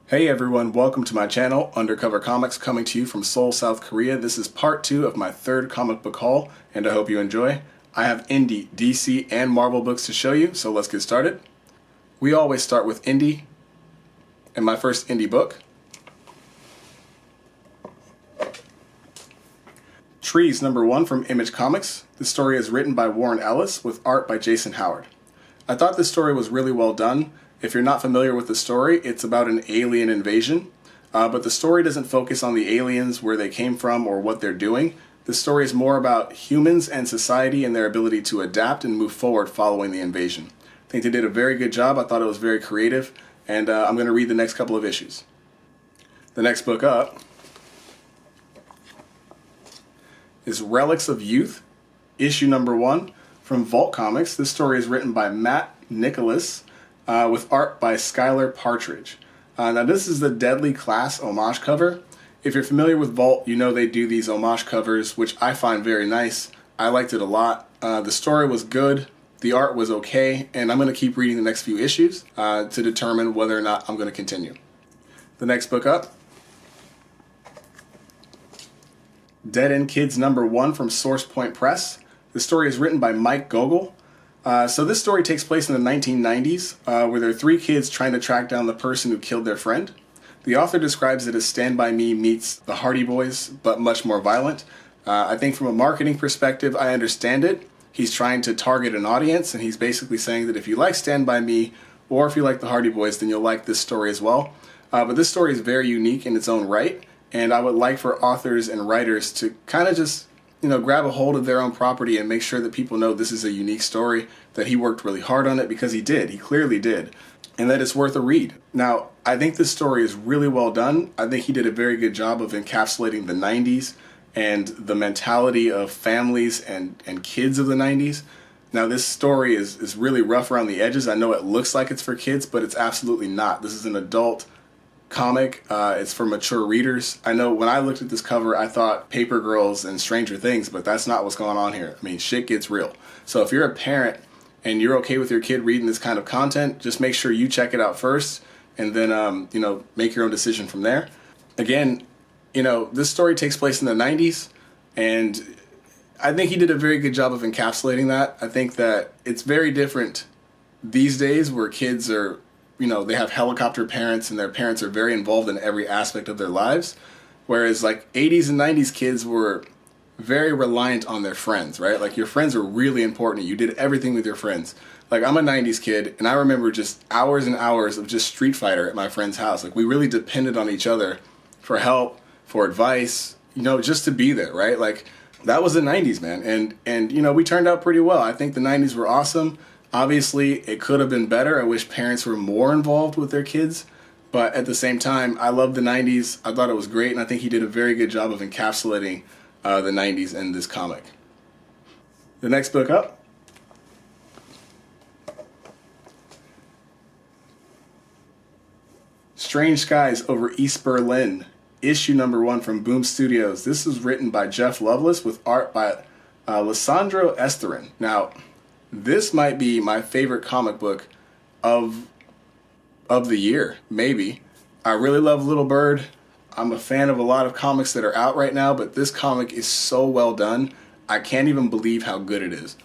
Hey everyone, welcome to my channel, Undercover Comics, coming to you from Seoul, South Korea. This is part 2 of my third comic book haul, and I hope you enjoy. I have indie, DC, and Marvel books to show you, so let's get started. We always start with indie, and my first indie book, Trees #1 from Image Comics. This story is written by Warren Ellis with art by Jason Howard. I thought this story was really well done. If you're not familiar with the story, it's about an alien invasion, but the story doesn't focus on the aliens, where they came from, or what they're doing. The story is more about humans and society and their ability to adapt and move forward following the invasion. I think they did a very good job. I thought it was very creative, and I'm going to read the next couple of issues. The next book up is Relics of Youth, issue #1 from Vault Comics. This story is written by Matt Nicholas, with art by Skylar Partridge. Now this is the Deadly Class homage cover. If you're familiar with Vault, you know they do these homage covers, which I find very nice. I liked it a lot. The story was good, the art was okay, and I'm going to keep reading the next few issues to determine whether or not I'm going to continue. The next book up, Dead End Kids #1 from Source Point Press. The story is written by Mike Gogol. So this story takes place in the 1990s, where there are 3 kids trying to track down the person who killed their friend. The author describes it as Stand By Me meets the Hardy Boys, but much more violent. I think from a marketing perspective, I understand it. He's trying to target an audience, and he's basically saying that if you like Stand By Me, or if you like the Hardy Boys, then you'll like this story as well. But this story is very unique in its own right, and I would like for authors and writers to kind of just grab a hold of their own property and make sure that people know this is a unique story, that he worked really hard on it, because he did. He clearly did. And that it's worth a read. Now, I think this story is really well done. I think he did a very good job of encapsulating the 90s and the mentality of families and kids of the 90s. Now, this story is really rough around the edges. I know it looks like it's for kids, but it's absolutely not. This is an adult comic. It's for mature readers. I know when I looked at this cover, I thought Paper Girls and Stranger Things, but that's not what's going on here. I mean, shit gets real. So if you're a parent and you're okay with your kid reading this kind of content, just make sure you check it out first, and then make your own decision from there. Again, this story takes place in the 90s, and I think he did a very good job of encapsulating that. I think that it's very different these days, where kids are they have helicopter parents, and their parents are very involved in every aspect of their lives. Whereas like 80s and 90s kids were very reliant on their friends, right? Like your friends were really important. You did everything with your friends. Like I'm a 90s kid, and I remember just hours and hours of just Street Fighter at my friend's house. Like we really depended on each other for help, for advice, just to be there, right? Like that was the 90s, man. And we turned out pretty well. I think the 90s were awesome. Obviously, it could have been better. I wish parents were more involved with their kids. But at the same time, I love the 90s. I thought it was great, and I think he did a very good job of encapsulating the 90s in this comic. The next book up, Strange Skies Over East Berlin, issue #1 from Boom Studios. This is written by Jeff Loveless with art by Lissandro Esterin. Now, this might be my favorite comic book of the year, maybe. I really love Little Bird. I'm a fan of a lot of comics that are out right now, but this comic is so well done. I can't even believe how good it is.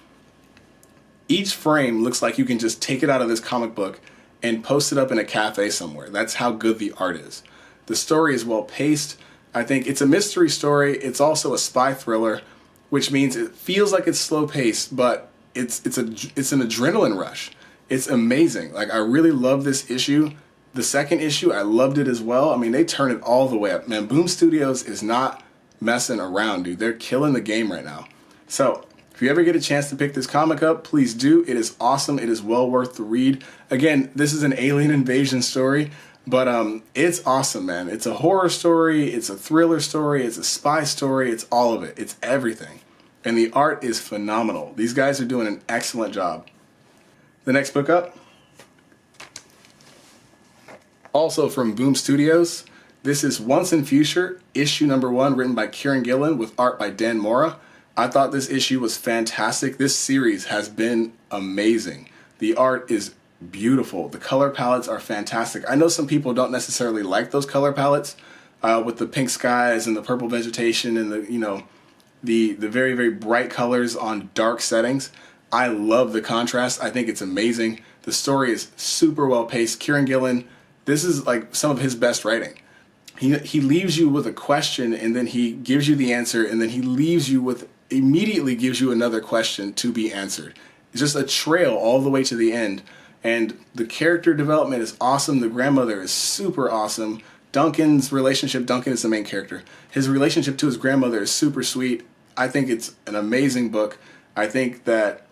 Each frame looks like you can just take it out of this comic book and post it up in a cafe somewhere. That's how good the art is. The story is well paced. I think it's a mystery story. It's also a spy thriller, which means it feels like it's slow paced, but it's an adrenaline rush. It's amazing. Like I really love this issue. The second issue, I loved it as well. I mean, they turn it all the way up. Man, Boom Studios is not messing around, dude. They're killing the game right now. So if you ever get a chance to pick this comic up, please do. It is awesome. It is well worth the read. Again, this is an alien invasion story, but it's awesome, man. It's a horror story. It's a thriller story. It's a spy story. It's all of it. It's everything. And the art is phenomenal. These guys are doing an excellent job. The next book up, also from Boom Studios. This is Once in Future, issue #1, written by Kieran Gillen with art by Dan Mora. I thought this issue was fantastic. This series has been amazing. The art is beautiful. The color palettes are fantastic. I know some people don't necessarily like those color palettes with the pink skies and the purple vegetation and the very, very bright colors on dark settings. I love the contrast. I think it's amazing. The story is super well paced. Kieran Gillen, this is like some of his best writing. He leaves you with a question, and then he gives you the answer, and then he immediately gives you another question to be answered. It's just a trail all the way to the end. And the character development is awesome. The grandmother is super awesome. Duncan's relationship, Duncan is the main character. His relationship to his grandmother is super sweet. I think it's an amazing book. I think that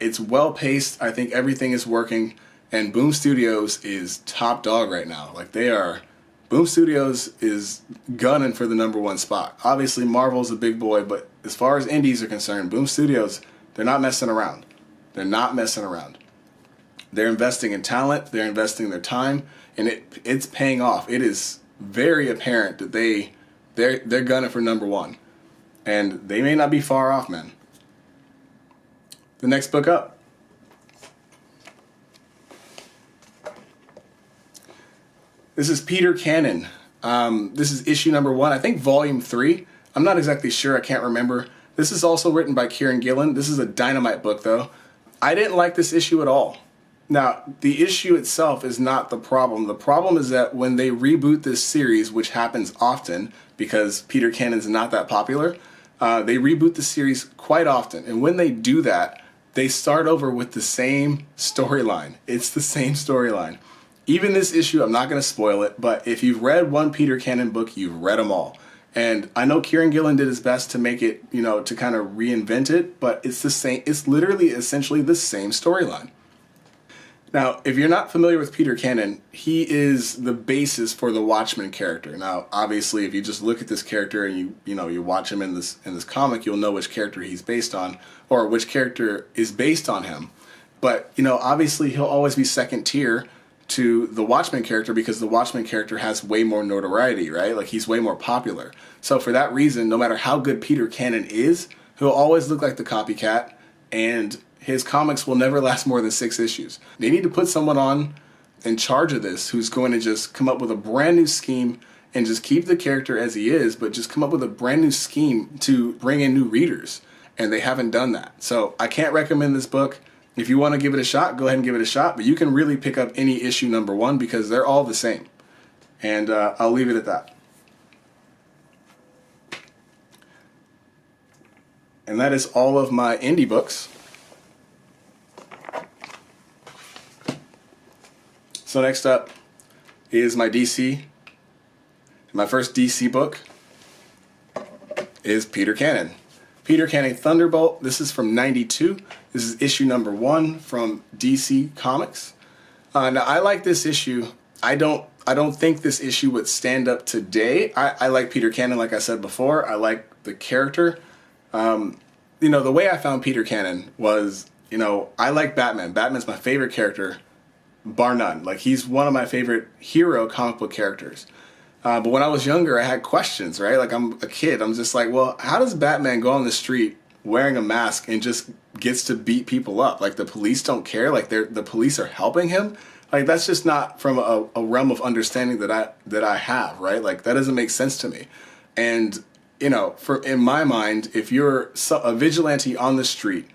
it's well paced. I think everything is working. And Boom Studios is top dog right now. Boom Studios is gunning for the #1 spot. Obviously, Marvel's a big boy, but as far as indies are concerned, Boom Studios, they're not messing around. They're not messing around. They're investing in talent. They're investing their time, and it's paying off. It is very apparent that they're gunning for #1, and they may not be far off, man. The next book up. This is Peter Cannon. This is issue #1, I think volume 3. I'm not exactly sure, I can't remember. This is also written by Kieran Gillen. This is a dynamite book though. I didn't like this issue at all. Now, the issue itself is not the problem. The problem is that when they reboot this series, which happens often because Peter Cannon's not that popular, they reboot the series quite often. And when they do that, they start over with the same storyline. It's the same storyline. Even this issue, I'm not going to spoil it, but if you've read one Peter Cannon book, you've read them all. And I know Kieran Gillen did his best to make it, to kind of reinvent it, but it's the same. It's literally essentially the same storyline. Now, if you're not familiar with Peter Cannon, he is the basis for the Watchmen character. Now, obviously, if you just look at this character and you watch him in this comic, you'll know which character he's based on, or which character is based on him. But obviously, he'll always be second tier to the Watchmen character because the Watchmen character has way more notoriety, right? Like, he's way more popular. So for that reason, no matter how good Peter Cannon is, he'll always look like the copycat, and his comics will never last more than 6 issues. They need to put someone on in charge of this who's going to just come up with a brand new scheme and just keep the character as he is, but just come up with a brand new scheme to bring in new readers. And they haven't done that. So I can't recommend this book. If you want to give it a shot, go ahead and give it a shot. But you can really pick up any issue #1 because they're all the same. And I'll leave it at that. And that is all of my indie books. So next up is my DC. My first DC book is Peter Cannon. Peter Cannon Thunderbolt. This is from '92. This is issue #1 from DC Comics. Now I like this issue. I don't think this issue would stand up today. I like Peter Cannon, like I said before. I like the character. The way I found Peter Cannon was, I like Batman. Batman's my favorite character, bar none. Like, he's one of my favorite hero comic book characters. But when I was younger, I had questions, right? Like, I'm a kid. I'm just like, well, how does Batman go on the street wearing a mask and just gets to beat people up? Like, the police don't care? Like, the police are helping him? Like, that's just not from a realm of understanding that I have, right? Like, that doesn't make sense to me. And, in my mind, if you're a vigilante on the street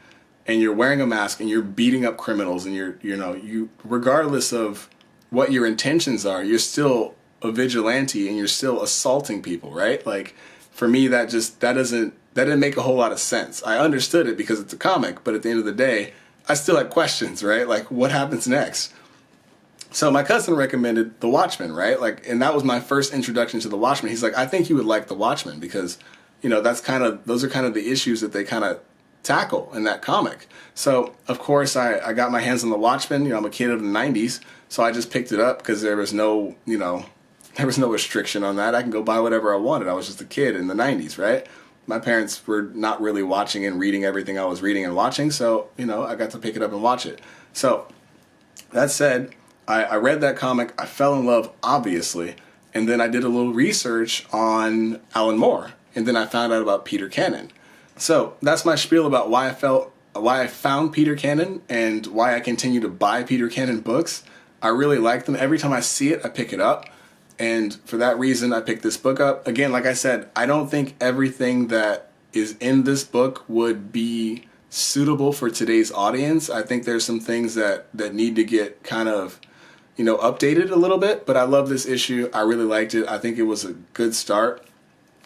and you're wearing a mask and you're beating up criminals and you regardless of what your intentions are, you're still a vigilante and you're still assaulting people, right? Like, for me, that didn't make a whole lot of sense. I understood it because it's a comic, but at the end of the day, I still had questions, right? Like, what happens next? So my cousin recommended The Watchmen, right? Like, and that was my first introduction to The Watchmen. He's like, I think you would like The Watchmen because, those are kind of the issues that they kind of tackle in that comic. So, of course, I got my hands on The Watchmen. I'm a kid of the 90s, so I just picked it up because there was no restriction on that. I can go buy whatever I wanted. I was just a kid in the 90s, right? My parents were not really watching and reading everything I was reading and watching, so, I got to pick it up and watch it. So, that said, I read that comic, I fell in love, obviously, and then I did a little research on Alan Moore, and then I found out about Peter Cannon. So, that's my spiel about why I felt why I found Peter Cannon and why I continue to buy Peter Cannon books. I really like them. Every time I see it, I pick it up. And for that reason, I picked this book up. Again, like I said, I don't think everything that is in this book would be suitable for today's audience. I think there's some things that need to get kind of, updated a little bit. But I love this issue. I really liked it. I think it was a good start.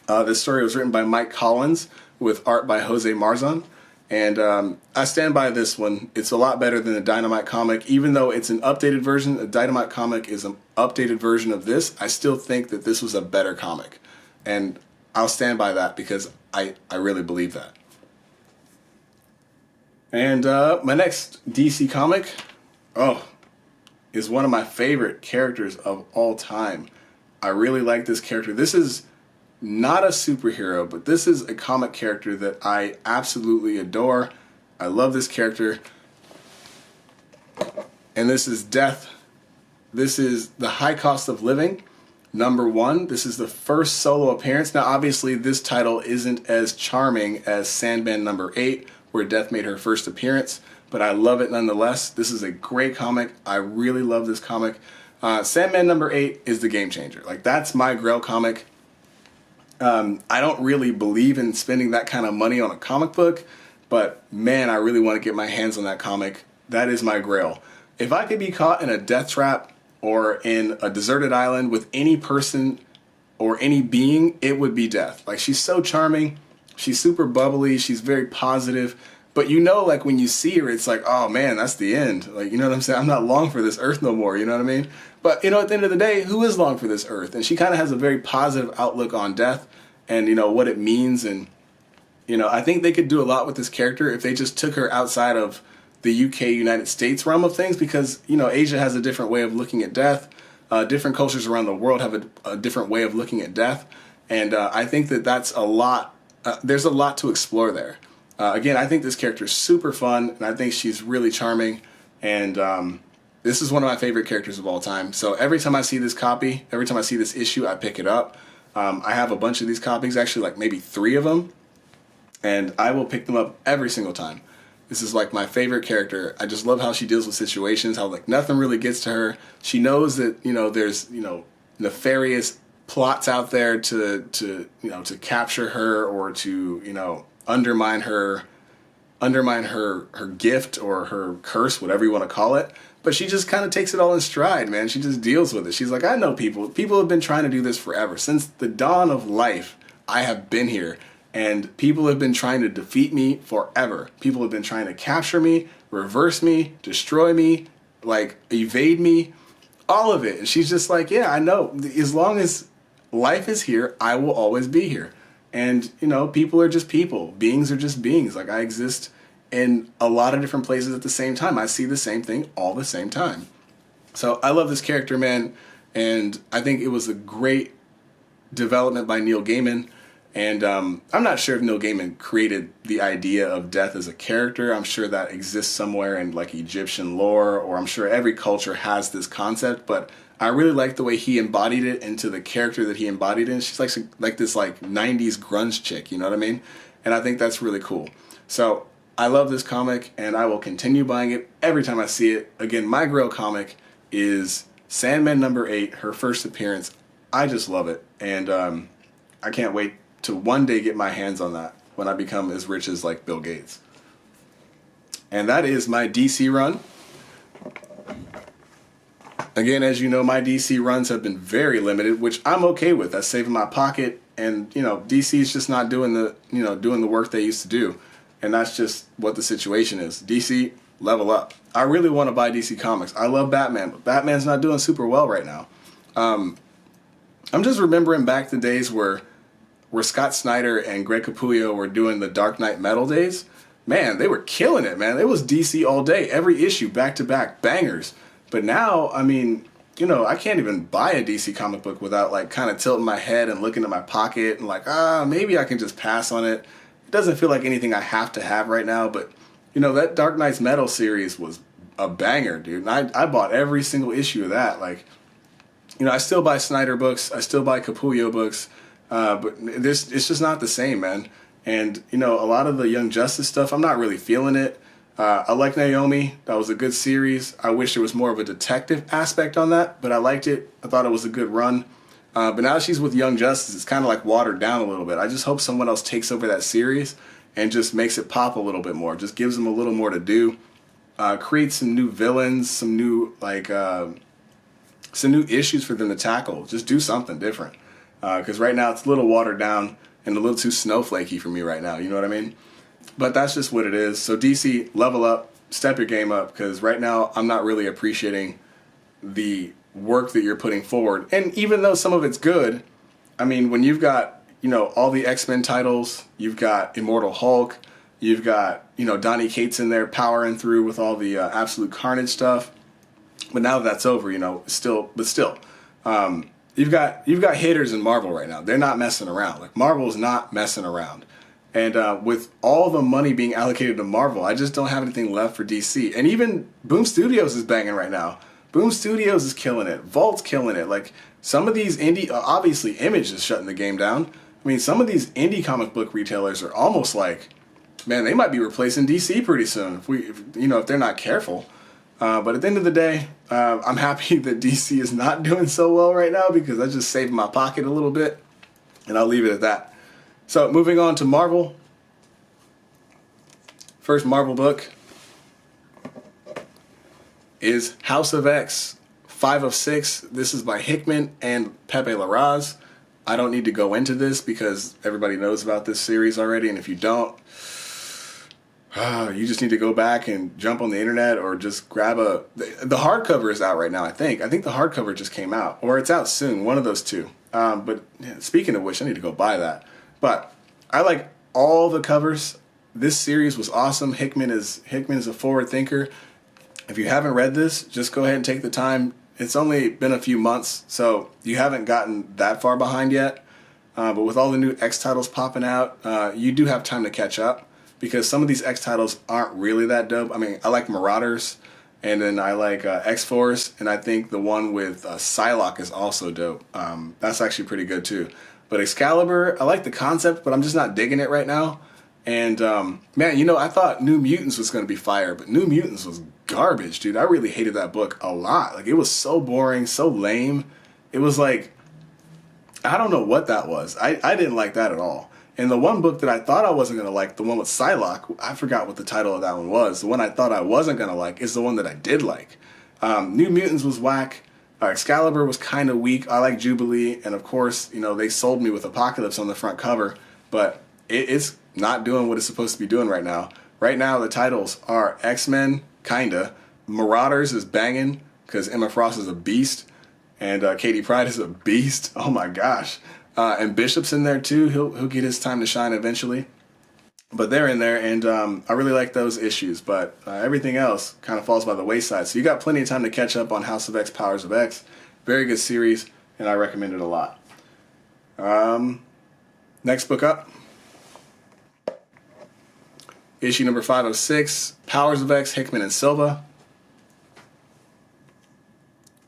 This story was written by Mike Collins with art by Jose Marzan. And I stand by this one. It's a lot better than the Dynamite comic. Even though it's an updated version, the Dynamite comic is an updated version of this, I still think that this was a better comic. And I'll stand by that because I really believe that. And my next DC comic, is one of my favorite characters of all time. I really like this character. This is not a superhero, but this is a comic character that I absolutely adore. I love this character. And this is Death. This is The High Cost of Living, #1. This is the first solo appearance. Now, obviously, this title isn't as charming as Sandman #8, where Death made her first appearance, but I love it nonetheless. This is a great comic. I really love this comic. Sandman #8 is the game changer. Like, that's my Grail comic. I don't really believe in spending that kind of money on a comic book, but man, I really want to get my hands on that comic. That is my Grail. If I could be caught in a death trap or in a deserted island with any person or any being, it would be Death. Like, she's so charming. She's super bubbly. She's very positive. But like when you see her, it's like, oh man, that's the end. Like, you know what I'm saying? I'm not long for this earth no more. You know what I mean? But, at the end of the day, who is long for this earth? And she kind of has a very positive outlook on death and, what it means. And, I think they could do a lot with this character if they just took her outside of the UK, United States realm of things, because, Asia has a different way of looking at death. Different cultures around the world have a different way of looking at death. And I think that's a lot. There's a lot to explore there. Again, I think this character is super fun, and I think she's really charming. And this is one of my favorite characters of all time. So every time I see this copy, every time I see this issue, I pick it up. I have a bunch of these copies, actually like maybe 3 of them. And I will pick them up every single time. This is like my favorite character. I just love how she deals with situations, how like nothing really gets to her. She knows that, there's, nefarious plots out there to capture her or to, undermine her gift or her curse, whatever you want to call it. But she just kind of takes it all in stride, man. She just deals with it. She's like, I know people have been trying to do this forever. Since the dawn of life, I have been here. And people have been trying to defeat me forever. People have been trying to capture me, reverse me, destroy me, like evade me, all of it. And she's just like, yeah, I know. As long as life is here, I will always be here. And, people are just people. Beings are just beings. Like, I exist in a lot of different places at the same time. I see the same thing all the same time. So I love this character, man. And I think it was a great development by Neil Gaiman. And I'm not sure if Neil Gaiman created the idea of death as a character. I'm sure that exists somewhere in like Egyptian lore, or I'm sure every culture has this concept. But I really like the way he embodied it into the character that he embodied in. She's like this like 90s grunge chick, you know what I mean? And I think that's really cool. So I love this comic, and I will continue buying it every time I see it. Again, my Grail comic is Sandman #8, her first appearance. I just love it, and I can't wait to one day get my hands on that when I become as rich as like Bill Gates. And that is my DC run. Again, as you know, my DC runs have been very limited, which I'm okay with. That's saving my pocket, and DC is just not doing the work they used to do, and that's just what the situation is. DC, level up. I really want to buy DC Comics. I love Batman, but Batman's not doing super well right now. I'm just remembering back the days where Scott Snyder and Greg Capullo were doing the Dark Knight Metal days. Man, they were killing it, man. It was DC all day, every issue, back to back, bangers. But now, I mean, I can't even buy a DC comic book without like kind of tilting my head and looking at my pocket and like, maybe I can just pass on it. It doesn't feel like anything I have to have right now, but that Dark Knight's Metal series was a banger, dude. And I bought every single issue of that. Like, I still buy Snyder books, I still buy Capullo books, but it's just not the same, man. And, you know, a lot of the Young Justice stuff, I'm not really feeling it. I like Naomi. That was a good series. I wish there was more of a detective aspect on that, but I liked it. I thought it was a good run. But now she's with Young Justice, it's kind of like watered down a little bit. I just hope someone else takes over that series and just makes it pop a little bit more. Just gives them a little more to do. Create some new villains, some new issues for them to tackle. Just do something different. Because right now it's a little watered down and a little too snowflakey for me right now. You know what I mean? But that's just what it is. So DC, level up, step your game up, because right now I'm not really appreciating the work that you're putting forward. And even though some of it's good, I mean, when you've got, you know, all the X-Men titles, you've got Immortal Hulk, you've got, you know, Donny Cates in there powering through with all the Absolute Carnage stuff. But now that that's over, you know, still, you've got hitters in Marvel right now. They're not messing around. Like, Marvel's not messing around. And with all the money being allocated to Marvel, I just don't have anything left for DC. And even Boom Studios is banging right now. Boom Studios is killing it. Vault's killing it. Like, some of these indie, obviously Image is shutting the game down. I mean, some of these indie comic book retailers are almost like, man, they might be replacing DC pretty soon if they're not careful. But at the end of the day, I'm happy that DC is not doing so well right now, because I just saved my pocket a little bit, and I'll leave it at that. So moving on to Marvel. First Marvel book is House of X, 5 of 6. This is by Hickman and Pepe Larraz. I don't need to go into this because everybody knows about this series already, and if you don't, you just need to go back and jump on the internet or just grab the hardcover is out right now, I think. I think the hardcover just came out, or it's out soon, one of those two. But speaking of which, I need to go buy that. But I like all the covers. This series was awesome. Hickman is a forward thinker. If you haven't read this, just go ahead and take the time. It's only been a few months, so you haven't gotten that far behind yet. But with all the new X titles popping out, you do have time to catch up, because some of these X titles aren't really that dope. I mean, I like Marauders, and then I like X-Force, and I think the one with Psylocke is also dope. That's actually pretty good too. But Excalibur, I like the concept, but I'm just not digging it right now. And man, you know, I thought New Mutants was going to be fire, but New Mutants was garbage, dude. I really hated that book a lot. Like, it was so boring, so lame. It was like, I don't know what that was. I didn't like that at all. And the one book that I thought I wasn't going to like, the one with Psylocke, I forgot what the title of that one was. The one I thought I wasn't going to like is the one that I did like. New Mutants was whack. Excalibur was kind of weak. I like Jubilee. And of course, you know, they sold me with Apocalypse on the front cover. But it's not doing what it's supposed to be doing right now. Right now, the titles are X-Men, kinda. Marauders is banging, because Emma Frost is a beast. And Katie Pryde is a beast. Oh my gosh. And Bishop's in there too. He'll get his time to shine eventually. But they're in there, and I really like those issues. But everything else kind of falls by the wayside. So you got plenty of time to catch up on House of X, Powers of X. Very good series, and I recommend it a lot. Next book up. Issue number 506, Powers of X, Hickman and Silva.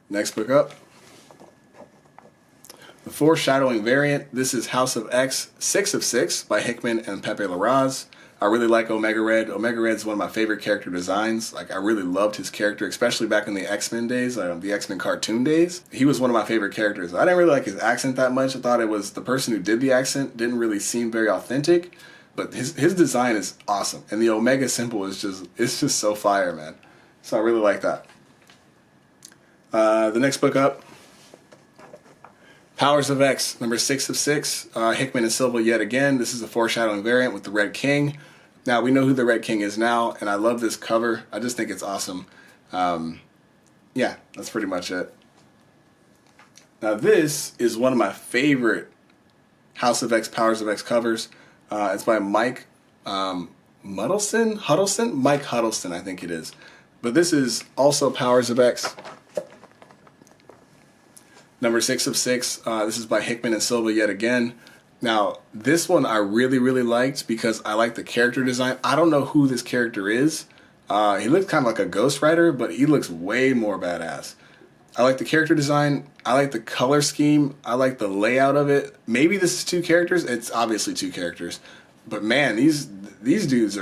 Next book up. The Foreshadowing variant. This is House of X, 6 of 6 by Hickman and Pepe Larraz. I really like Omega Red. Omega Red is one of my favorite character designs. Like, I really loved his character, especially back in the X-Men days, the X-Men cartoon days. He was one of my favorite characters. I didn't really like his accent that much. I thought it was the person who did the accent didn't really seem very authentic. But his design is awesome. And the Omega symbol is just so fire, man. So I really like that. The next book up. Powers of X, number 6 of 6. Hickman and Silva yet again. This is a Foreshadowing variant with the Red King. Now, we know who the Red King is now, and I love this cover. I just think it's awesome. Yeah, that's pretty much it. Now, this is one of my favorite House of X, Powers of X covers. It's by Mike Huddleston? Mike Huddleston, I think it is. But this is also Powers of X. Number 6 of 6. This is by Hickman and Silva yet again. Now, this one I really, really liked because I like the character design. I don't know who this character is. He looks kind of like a Ghost Rider, but he looks way more badass. I like the character design. I like the color scheme. I like the layout of it. Maybe this is 2 characters. It's obviously 2 characters. But man, these dudes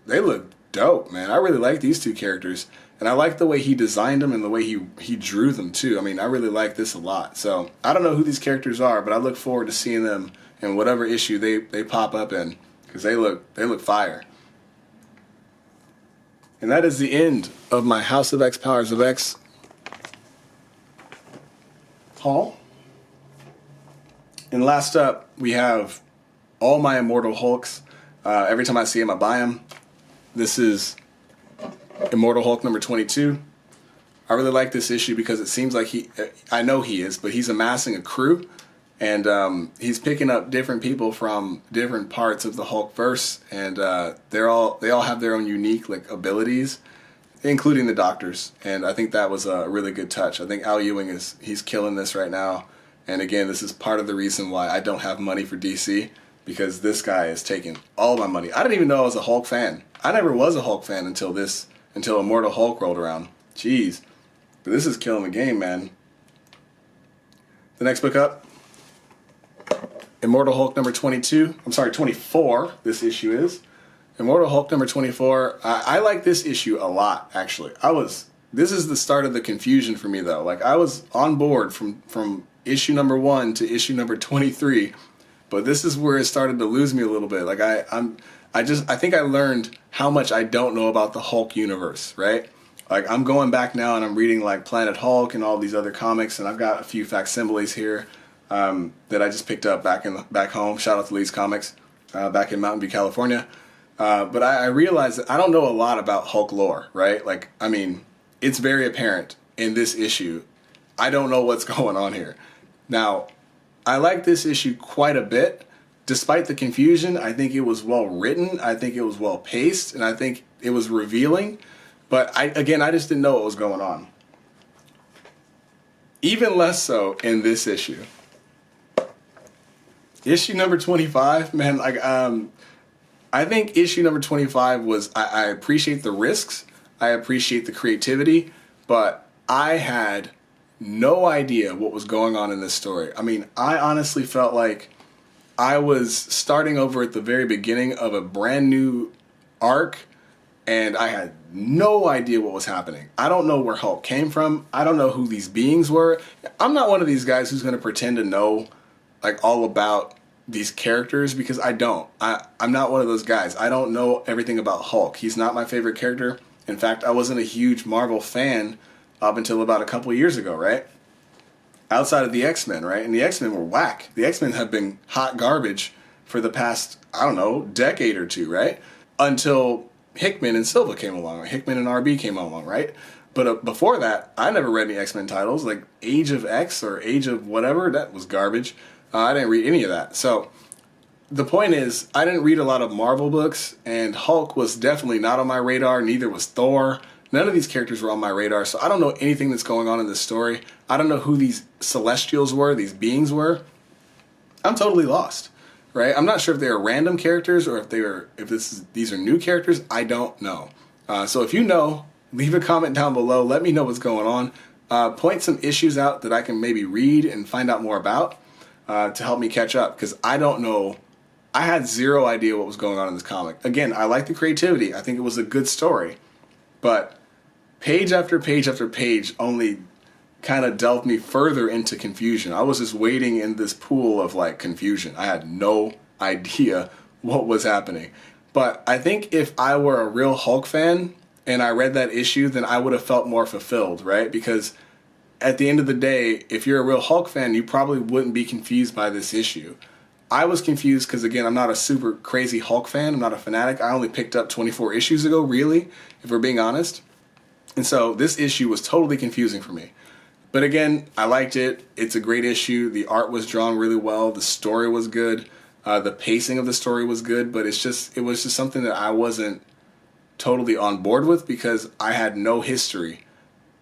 they look dope, man. I really like these two characters, and I like the way he designed them and the way he drew them too. I mean, I really like this a lot. So I don't know who these characters are, but I look forward to seeing them in whatever issue they pop up in, because they look fire. And that is the end of my House of X Powers of X haul. And last up, we have all my Immortal Hulks. Every time I see him, I buy him. This is Immortal Hulk number 22. I really like this issue because it seems like I know he is, but he's amassing a crew, and he's picking up different people from different parts of the Hulkverse, and they all have their own unique abilities, including the Doctors. And I think that was a really good touch. I think Al Ewing he's killing this right now. And again, this is part of the reason why I don't have money for DC, because this guy is taking all my money. I didn't even know I was a Hulk fan. I never was a Hulk fan until Immortal Hulk rolled around. Jeez. But this is killing the game, man. The next book up, Immortal Hulk number 22. I'm sorry, 24, this issue is. Immortal Hulk number 24. I like this issue a lot, actually. This is the start of the confusion for me, though. I was on board from issue number 1 to issue number 23, but this is where it started to lose me a little bit. I think I learned how much I don't know about the Hulk universe, right? I'm going back now and I'm reading Planet Hulk and all these other comics, and I've got a few facsimiles here that I just picked up back home. Shout out to Lee's Comics back in Mountain View, California. But I realized that I don't know a lot about Hulk lore, right? It's very apparent in this issue. I don't know what's going on here. Now, I like this issue quite a bit. Despite the confusion, I think it was well written, I think it was well paced, and I think it was revealing. But I just didn't know what was going on. Even less so in this issue. Issue number 25, man, I think issue number 25 was, I appreciate the risks, I appreciate the creativity, but I had no idea what was going on in this story. I honestly felt like I was starting over at the very beginning of a brand new arc, and I had no idea what was happening. I don't know where Hulk came from. I don't know who these beings were. I'm not one of these guys who's going to pretend to know all about these characters, because I don't. I'm not one of those guys. I don't know everything about Hulk. He's not my favorite character. In fact, I wasn't a huge Marvel fan up until about a couple of years ago, right? Outside of the X-Men, right? And the X-Men were whack. The X-Men have been hot garbage for the past, decade or two, right? Until Hickman and Silva came along, or Hickman and RB came along, right? But before that, I never read any X-Men titles, like Age of X or Age of whatever. That was garbage. I didn't read any of that. So the point is, I didn't read a lot of Marvel books, and Hulk was definitely not on my radar. Neither was Thor. None of these characters were on my radar, so I don't know anything that's going on in this story. I don't know who these Celestials were, these beings were. I'm totally lost, right? I'm not sure if they are random characters or these are new characters. I don't know. So if you know, leave a comment down below. Let me know what's going on. Point some issues out that I can maybe read and find out more about to help me catch up, because I don't know. I had zero idea what was going on in this comic. Again, I like the creativity. I think it was a good story, but page after page after page only kind of delved me further into confusion. I was just wading in this pool of confusion. I had no idea what was happening. But I think if I were a real Hulk fan and I read that issue, then I would have felt more fulfilled, right? Because at the end of the day, if you're a real Hulk fan, you probably wouldn't be confused by this issue. I was confused because, again, I'm not a super crazy Hulk fan. I'm not a fanatic. I only picked up 24 issues ago, really, if we're being honest. And so this issue was totally confusing for me. But again, I liked it. It's a great issue. The art was drawn really well. The story was good. The pacing of the story was good. But it was just something that I wasn't totally on board with, because I had no history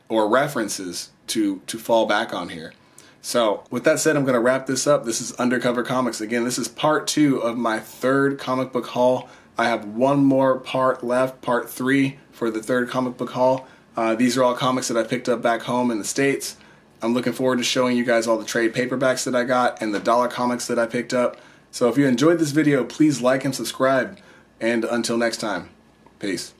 or references to fall back on here. So with that said, I'm going to wrap this up. This is Undercover Comics. Again, this is part 2 of my 3rd comic book haul. I have one more part left, part 3 for the 3rd comic book haul. These are all comics that I picked up back home in the States. I'm looking forward to showing you guys all the trade paperbacks that I got and the dollar comics that I picked up. So if you enjoyed this video, please like and subscribe. And until next time, peace.